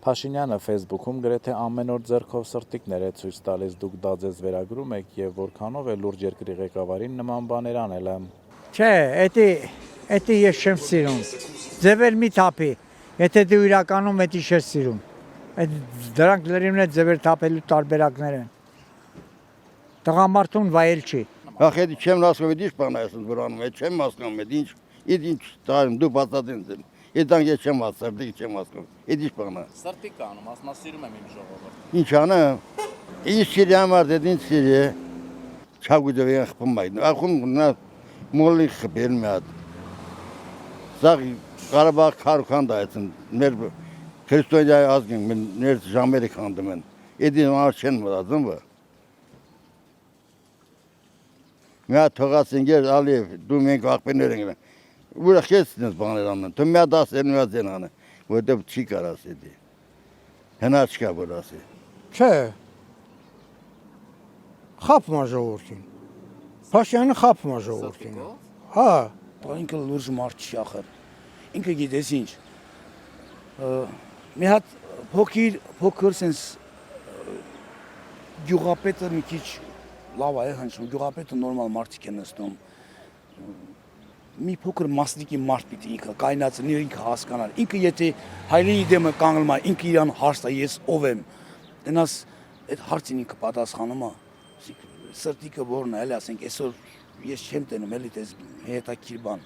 Փաշինյանը Facebook-ում գրեթե ամեն օր ձեռքով սրտիկներ է ցույց տալիս, դուք դա ձեզ վերագրում եք եւ որքանով է լուրջ երկրի ղեկավարին նման բաներ անելը։ Չէ, էդի ես չեմ սիրում։ Ձևեր մի թափի։ Եթե դու իրականում էդի չես սիրում։ Դրանք լրիվն է ձևեր թափելու տարբերակներ են։ Տղամարդուն վայել չի։ Ախ, էդի չեմ հասկանում, էդ ինչ բան է ասում վրանում, էդ չեմ հասկանում, էդ ինչ տարում դու բացատրեն դեմ։ Էդան ես չեմ հասկանում, չեմ հասկանում։ Էդ ինչ բան է։ Սրտիկ անում, ասма սիրում եմ իմ ժողովուրդ։ Ինչ անը։ Ինչ սիրի համար դե ինչ սիրի։ Չագուդով են խփում այդ։ Ախում նա մոլի խփել մի հատ։ Զաղ Ղարաբաղ քարքան դայցն մեր քրիստոնյա ազգին մեր ժամերը քանդում են։ Էդի համար չեն մտածում բա։ Մի հատ թողած ինգեր Ալիև դու մենք աղբերներ ենք։ Ուրախ ես դες բաներ անում։ Դու մի հատ ասել մի հատ ձեն անը, որտեղ չի կարաս էդի։ Հնա չկա որ ասի։ Չէ։ Խափում է ժողովրդին։ Փաշյանը խափում է ժողովրդին։ Հա, ինքը լուրջ մարդ չի ախր։ Ինքը գիտես ինչ։ Մի հատ փոքր sense գյուղապետը մի քիչ լավ է հնչում, գյուղապետը նորմալ մարդիկ են նստում։ Մի փոքր մասնիկի մարդ պիտի ինքը կայնացնի, ինքը հասկանալ։ Ինքը եթե հայրենի դեմը կանգնում է, ինքը իրան հարց տա, ես ով եմ։ Դենաս այդ հարցին ինքը պատասխանում է։ Սրտիկը որն է, էլի ասենք, այսօր ես չեմ տենում, էլի դες հետաքրքիր բան։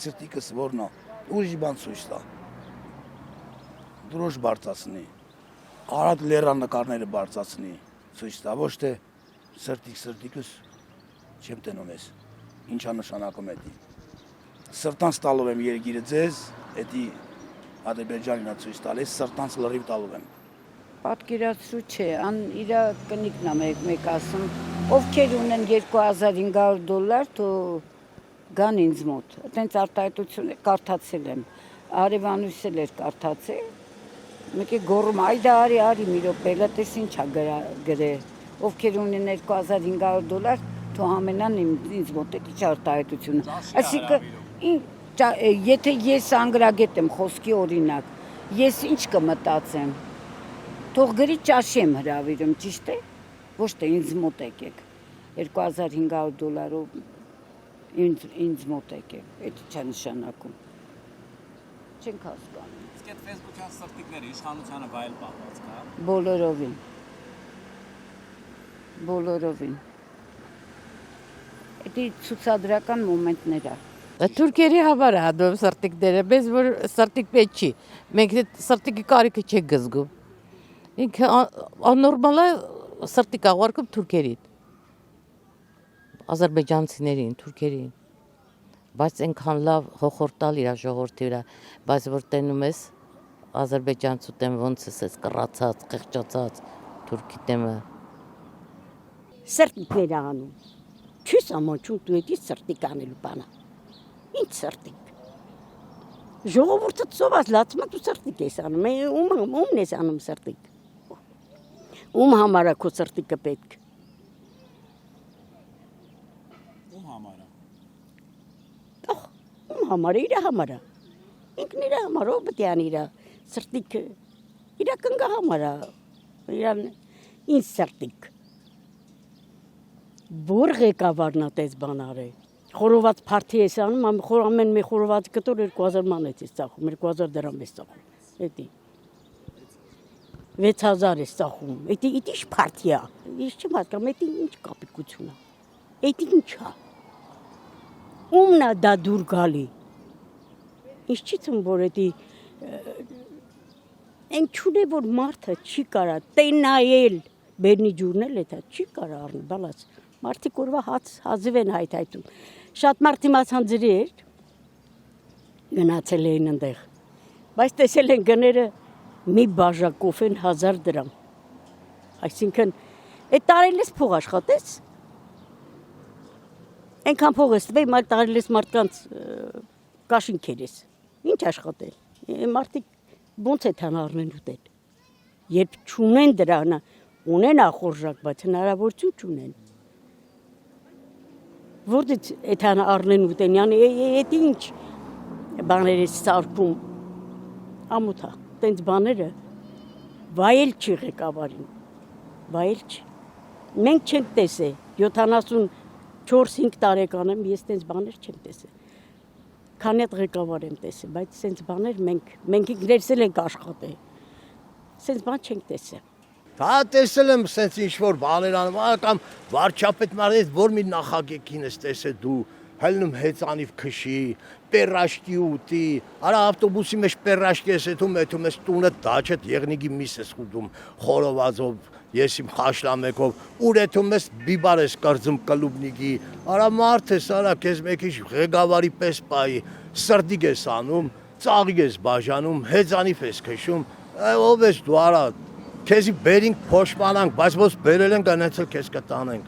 Սրտիկս որն է, ուրիշ բան ցույց տա։ Դրոշ բարձացնի։ Արագ լերաննկարները բարձացնի, ցույց տա, ոչ թե սրտիկս չեմ տենում ես։ Ինչա նշանակում է դա։ Սրտանց տալով եմ երգիրը ձեզ, էդի Ադրբեջանին ցույց տալիս, սրտանց լրիվ տալով եմ։ Պատկերացրու չէ, իրա կնիկն է մեկ ասում, ովքեր ունեն $2500, թո գան ինձ մոտ։ Այդպես արտահայտություն կարդացել եմ։ Արևանույս էլ էր կարդացել։ Մեկը գոռում, այդա արի մի րոպե, լա տես ինչա գրել։ Ովքեր ունեն $2500, թո ամենան ինձ մոտ է քիչ արտահայտությունը։ Այսինքն եթե ես անգրագետ եմ խոսքի օրինակ, ես ինչ կմտածեմ։ Թող գրի ճաշի եմ հրավիրում, ճիշտ է։ Ոչ թե ինձ մոտ եկեք։ $2500-ով ինձ մոտ եկեք։ Դա չի նշանակում։ Չենք հասկանում։ Իսկ այդ Facebook-յան սրտիկները իշխանությանը վայել պահված կա։ Բոլորովին։ Դա ցուցադրական մոմենտներ է։ Թուրքերի համար է հանդիպում սրտիկները, բայց որ սրտիկ պետք չի։ Մենք սրտիկի կարիքը չենք զգում։ Ինքը աննորմալ է սրտիկ աղարկում թուրքերին։ Ադրբեջանցիներին, թուրքերին։ Բայց այնքան լավ հոխորտալ իր ժողովրդի վրա, բայց որ տենում ես ադրբեջանցու դեմ ոնց ես կռացած, խեղճացած թուրքի դեմը։ Սրտիկներ անում։ Չես ամոչում դու էդի սրտիկ անելու բանը։ Ինչ սրտիկ։ Ժողովուրդը ծոված լացում դու սրտիկ ես անում։ Ումն ես անում սրտիկ։ Ում համար է քո սրտիկը պետք։ Ում համար է։ Ում համար է, իր համար է։ Ինքն իր համար ով պետք է անի իր սրտիկը։ Իր կնգա համար է։ Իրան ինչ սրտիկ։ Որ ղեկավարն է դες բան արել։ Խորոված փարթի ես անում, ամեն մի խորոված կտոր 2000 ման ես ծախում, 2000 դրամ ես ծախում։ Էդի 6000 ես ծախում։ Էդի ինչ փարթի է։ Ես չեմ հասկանում, էդի ինչ կապիկություն է։ Էդի ինչ է։ Ումն է դա դուր գալի։ Ինչ չի թվում, որ էդի այն չունե որ մարդը չի կարա տենայել, բերնի ջուրնել էդա չի կարա առնել, բալած։ Մարդիկ օրվա հազիվ են հայթայթում։ Շատ մարդ իմացան ձրի էր, գնացել էին ընդեղ, բայց տեսել են գները մի բաժակով են 1000 դրամ։ Այսինքն, այդ տարել ես փող աշխատես, այնքան փող ես տվեի, մայլ տարել ես մարդկանց կաշինքեր ես, ինչ աշխատել, մարդիկ ոնց է թան առնեն ուտել, երբ չունեն դրանա, ունեն ախորժակ, բայց հնարավորություն չունեն։ Որտե՞ց էթան առնեն ուտեն, yəni էդ ինչ բաներ է սարքում ամոթա, տենց բաները վայել չի ղեկավարին։ Վայել չի։ Մենք չենք տեսել 74-5 տարեկան եմ, ես տենց բաներ չեմ տեսել։ Քանի հետ ղեկավար եմ տեսել, բայց սենց բաներ մենք ինքներս էլ ենք աշխատել։ Սենց բան չենք տեսել։ Դա տեսել եմ սենց ինչ-որ բաներ անում, կամ վարչապետ մարդ որ մի նախագեքին ես տեսել դու, հելնում հեծանիվ քշի, պերաշտի ուտի, արա ավտոբուսի մեջ պերաշտի ես եթում ես տունը դաչետ եղնիգի միս ես խուտում, խորովածով, ես իմ խաշլամեկով, ուր եթում ես բիբար ես կրձում կլուբնիգի, արա մարդ ես, արա կեզ մեկիչ ղեկավարի պես պայի, սրդիգ ես անում, ծաղիգ ես բաժանում, հեծանիվ ես քշում, ով ես դու արա, քեզի բերինք փոշմանանք, բայց ոնց բերել ենք անեցել քեզ կտանենք։